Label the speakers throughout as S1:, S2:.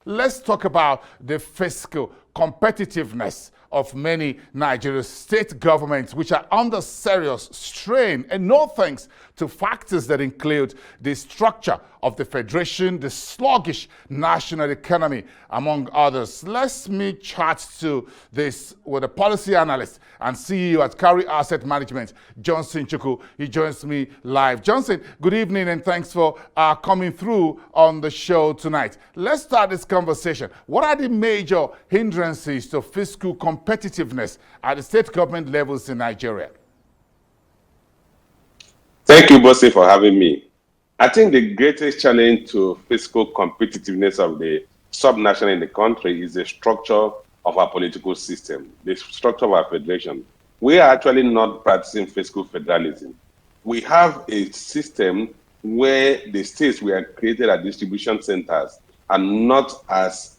S1: Let's talk about the fiscal competitiveness of many Nigerian state governments, which are under serious strain, and no thanks to factors that include the structure of the federation, the sluggish national economy, among others. Let me chat to this with a policy analyst and CEO at Cowry Asset Management, Chuckwu. He joins me live. Johnson, good evening and thanks for coming through on the show tonight. Let's start this conversation. What are the major hindrances to fiscal competitiveness at the state government levels in Nigeria?
S2: Thank you, Bosse, for having me. I think the greatest challenge to fiscal competitiveness of the subnational in the country is the structure of our political system, the structure of our federation. We are actually not practicing fiscal federalism. We have a system where the states were created as distribution centers and not as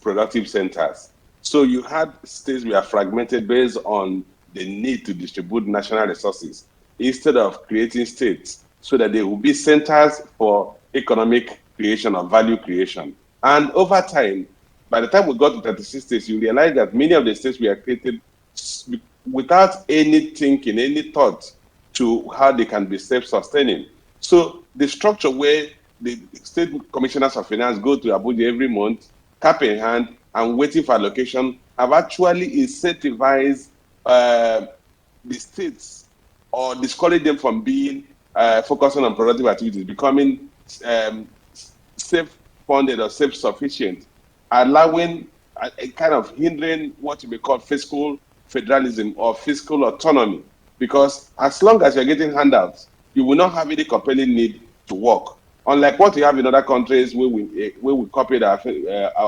S2: productive centers. So you had states were fragmented based on the need to distribute national resources instead of creating states so that they will be centers for economic creation or value creation. And over time, by the time we got to 36 states, you realize that many of the states were created without any thinking, any thought to how they can be self-sustaining. So the structure where the state commissioners of finance go to Abuja every month, cap in hand, and waiting for allocation have actually incentivized the states or discourage them from being focusing on productive activities, becoming self-funded or self-sufficient, allowing a kind of hindering what we call fiscal federalism or fiscal autonomy. Because as long as you're getting handouts, you will not have any compelling need to work. Unlike what we have in other countries where we copied our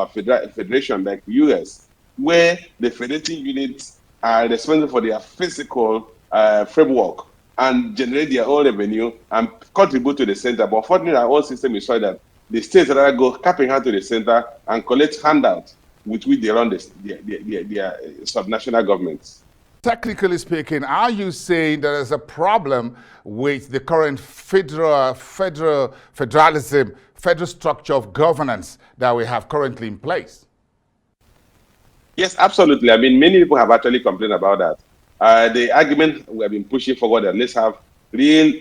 S2: federation, like the US, where the federating units are responsible for their physical framework and generate their own revenue and contribute to the center. But fortunately, our own system is so that the states rather go capping hand to the center and collect handouts with which they run their subnational governments.
S1: Technically speaking, are you saying there is a problem with the current federalism, federal structure of governance that we have currently in place?
S2: Yes, absolutely. I mean, many people have actually complained about that. The argument we have been pushing forward that let's have real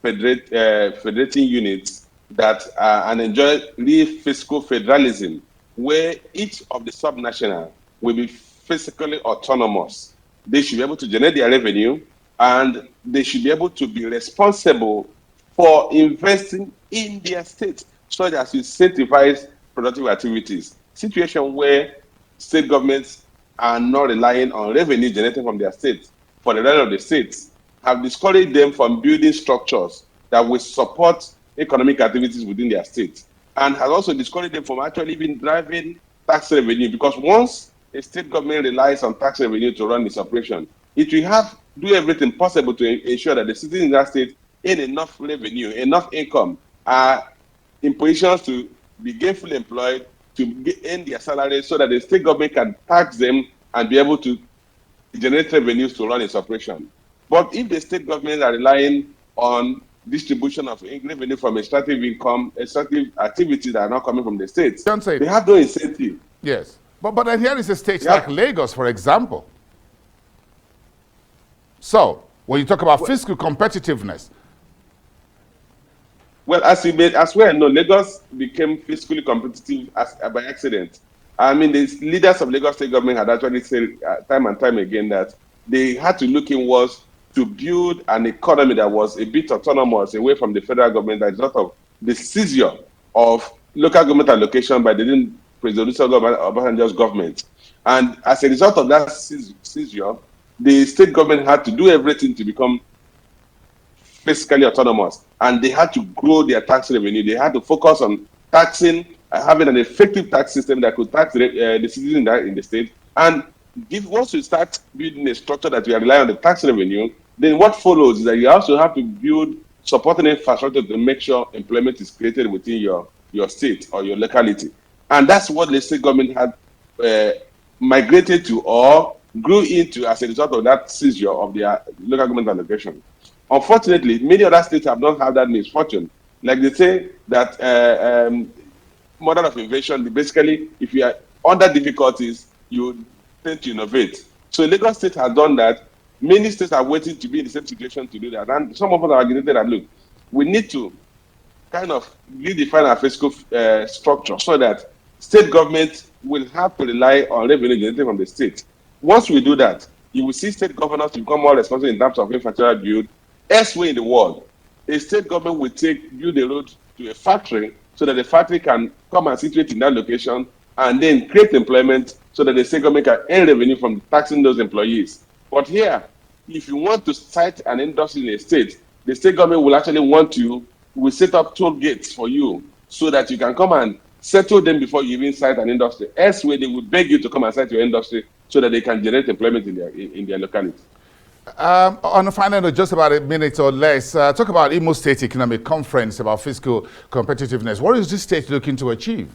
S2: federating units that and enjoy real fiscal federalism, where each of the subnational will be fiscally autonomous. They should be able to generate their revenue and they should be able to be responsible for investing in their state so that to incentivize productive activities. Situation where state governments are not relying on revenue generated from their states for the rest of the states have discouraged them from building structures that will support economic activities within their states, and has also discouraged them from actually even driving tax revenue, because once a state government relies on tax revenue to run its operation, it will do everything possible to ensure that the citizens in that state earn enough revenue, enough income, are in positions to be gainfully employed, to earn their salaries so that the state government can tax them and be able to generate revenues to run its operation. But if the state governments are relying on distribution of revenue from extractive income, extractive activities that are not coming from the states, they have no incentive.
S1: Yes. But then here is a state like Lagos, for example. So, when you talk about fiscal competitiveness.
S2: Well, as we know, Lagos became fiscally competitive by accident. I mean, the leaders of Lagos state government had actually said time and time again that they had to look inwards to build an economy that was a bit autonomous away from the federal government as a result of the seizure of local government allocation by the presidential Obasanjo's government. And as a result of that seizure, the state government had to do everything to become fiscally autonomous, and they had to grow their tax revenue. They had to focus on taxing, having an effective tax system that could tax the citizens in the state. And once you start building a structure that you rely on the tax revenue, then what follows is that you also have to build supporting infrastructure to make sure employment is created within your state or your locality. And that's what the state government had migrated to or grew into as a result of that seizure of their local government allocation. Unfortunately, many other states have not had that misfortune. Like they say that model of innovation. Basically, if you are under difficulties, you tend to innovate. So Lagos State has done that. Many states are waiting to be in the same situation to do that. And some of us are arguing that, look, we need to kind of redefine our fiscal structure so that state government will have to rely on revenue generated from the state. Once we do that, you will see state governors become more responsible in terms of infrastructure build. Elsewhere in the world, a state government will build a road to a factory so that the factory can come and situate in that location and then create employment so that the state government can earn revenue from taxing those employees. But here, if you want to site an industry in a state, the state government will actually will set up toll gates for you so that you can come and settle them before you even site an industry. Elsewhere, they will beg you to come and site your industry so that they can generate employment in their locality.
S1: On the final note, just about a minute or less, talk about Imo State Economic Conference about fiscal competitiveness. What is this state looking to achieve?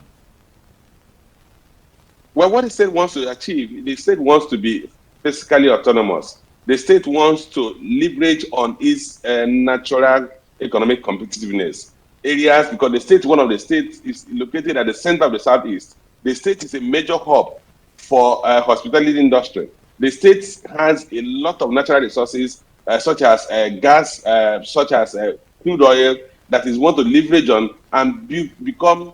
S2: Well, what the state wants to achieve, the state wants to be fiscally autonomous. The state wants to leverage on its natural economic competitiveness areas, because the state, one of the states, is located at the center of the southeast. The state is a major hub for hospitality industry. The state has a lot of natural resources, such as gas, such as crude oil, that is want to leverage on and become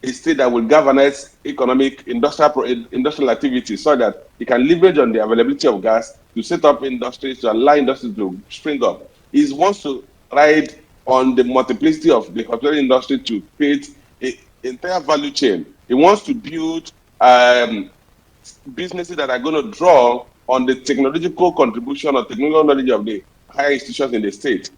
S2: a state that will galvanize economic industrial activities so that it can leverage on the availability of gas to set up industries, to allow industries to spring up. It wants to ride on the multiplicity of the hospitality industry to create an entire value chain. It wants to build businesses that are going to draw on the technological contribution or technical knowledge of the higher institutions in the state.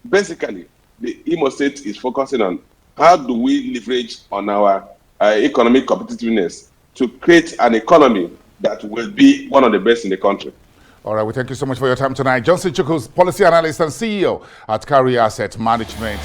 S2: Basically, the Imo State is focusing on how do we leverage on our economic competitiveness to create an economy that will be one of the best in the country.
S1: All right, well, thank you so much for your time tonight. Johnson Chuckwu, Policy Analyst and CEO at Cowry Asset Management.